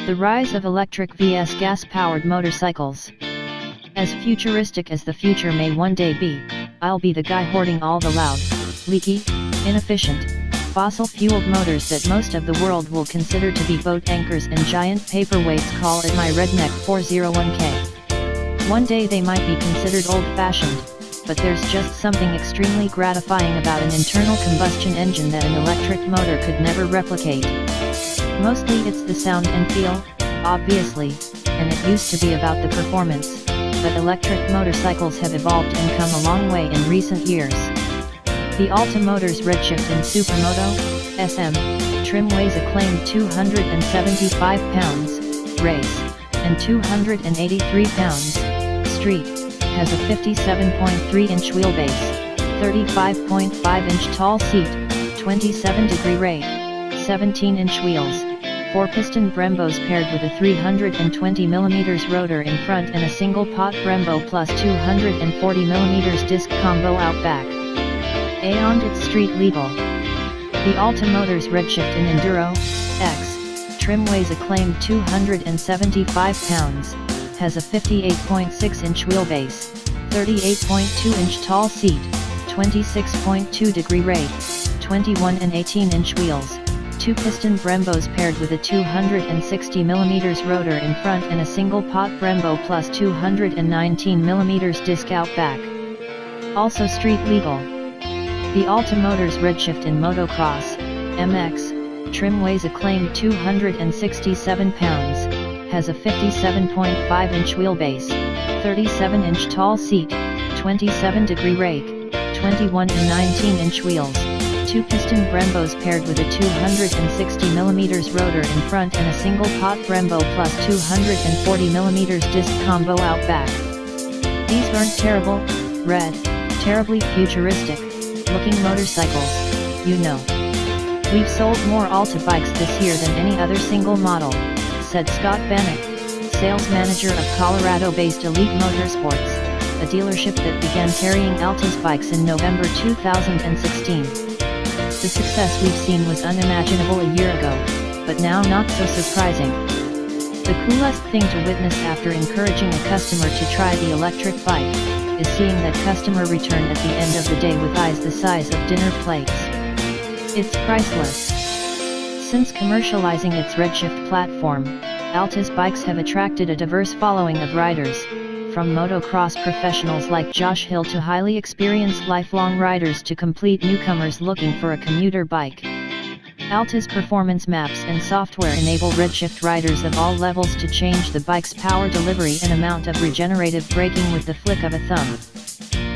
The rise of electric vs gas-powered motorcycles. As futuristic as the future may one day be, I'll be the guy hoarding all the loud, leaky, inefficient, fossil-fueled motors that most of the world will consider to be boat anchors and giant paperweights. Call it my Redneck 401k. One day they might be considered old-fashioned, but there's just something extremely gratifying about an internal combustion engine that an electric motor could never replicate. Mostly it's the sound and feel, obviously, and it used to be about the performance, but electric motorcycles have evolved and come a long way in recent years. The Alta Motors Redshift and Supermoto SM trim weighs a claimed 275 pounds, race, and 283 pounds, street, has a 57.3-inch wheelbase, 35.5-inch tall seat, 27-degree rake, 17-inch wheels, 4-piston Brembos paired with a 320mm rotor in front and a single-pot Brembo plus 240mm disc combo out back. And it's street legal. The Alta Motors Redshift in Enduro X trim weighs a claimed 275 pounds, has a 58.6-inch wheelbase, 38.2-inch tall seat, 26.2-degree rake, 21 and 18-inch wheels, 2-piston Brembos paired with a 260mm rotor in front and a single-pot Brembo plus 219mm disc out back. Also street legal. The Alta Motors Redshift in Motocross MX trim weighs a claimed 267 pounds, has a 57.5-inch wheelbase, 37-inch tall seat, 27-degree rake, 21 and 19-inch wheels, 2-piston Brembos paired with a 260mm rotor in front and a single-pot Brembo plus 240mm disc combo out back. These aren't terrible, red, terribly futuristic looking motorcycles, you know. We've sold more Alta bikes this year than any other single model, said Scott Bannick, sales manager of Colorado-based Elite Motorsports, a dealership that began carrying Alta's bikes in November 2016. The success we've seen was unimaginable a year ago, but now not so surprising. The coolest thing to witness after encouraging a customer to try the electric bike, is seeing that customer return at the end of the day with eyes the size of dinner plates. It's priceless. Since commercializing its Redshift platform, Alta's bikes have attracted a diverse following of riders, from motocross professionals like Josh Hill to highly experienced lifelong riders to complete newcomers looking for a commuter bike. Alta's performance maps and software enable Redshift riders of all levels to change the bike's power delivery and amount of regenerative braking with the flick of a thumb.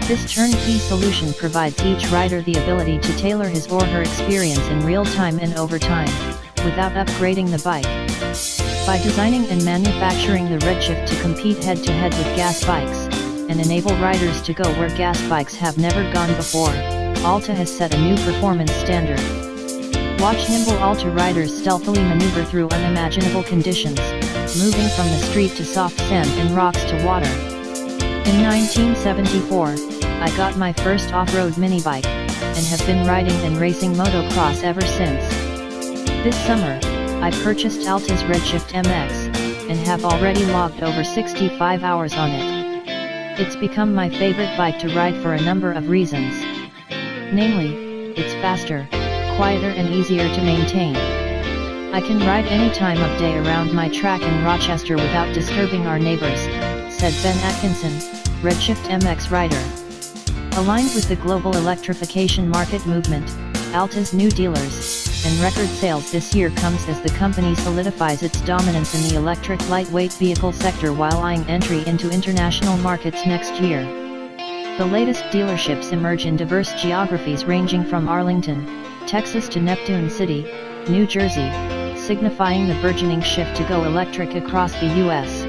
This turnkey solution provides each rider the ability to tailor his or her experience in real time and over time, without upgrading the bike. By designing and manufacturing the Redshift to compete head-to-head with gas bikes, and enable riders to go where gas bikes have never gone before, Alta has set a new performance standard. Watch nimble Alta riders stealthily maneuver through unimaginable conditions, moving from the street to soft sand and rocks to water. In 1974, I got my first off-road minibike, and have been riding and racing motocross ever since. This summer, I purchased Alta's Redshift MX, and have already logged over 65 hours on it. It's become my favorite bike to ride for a number of reasons. Namely, it's faster, quieter and easier to maintain. I can ride any time of day around my track in Rochester without disturbing our neighbors, said Ben Atkinson, Redshift MX rider. Aligned with the global electrification market movement, Alta's new dealers and record sales this year comes as the company solidifies its dominance in the electric lightweight vehicle sector while eyeing entry into international markets next year. The latest dealerships emerge in diverse geographies ranging from Arlington, Texas to Neptune City, New Jersey, signifying the burgeoning shift to go electric across the U.S.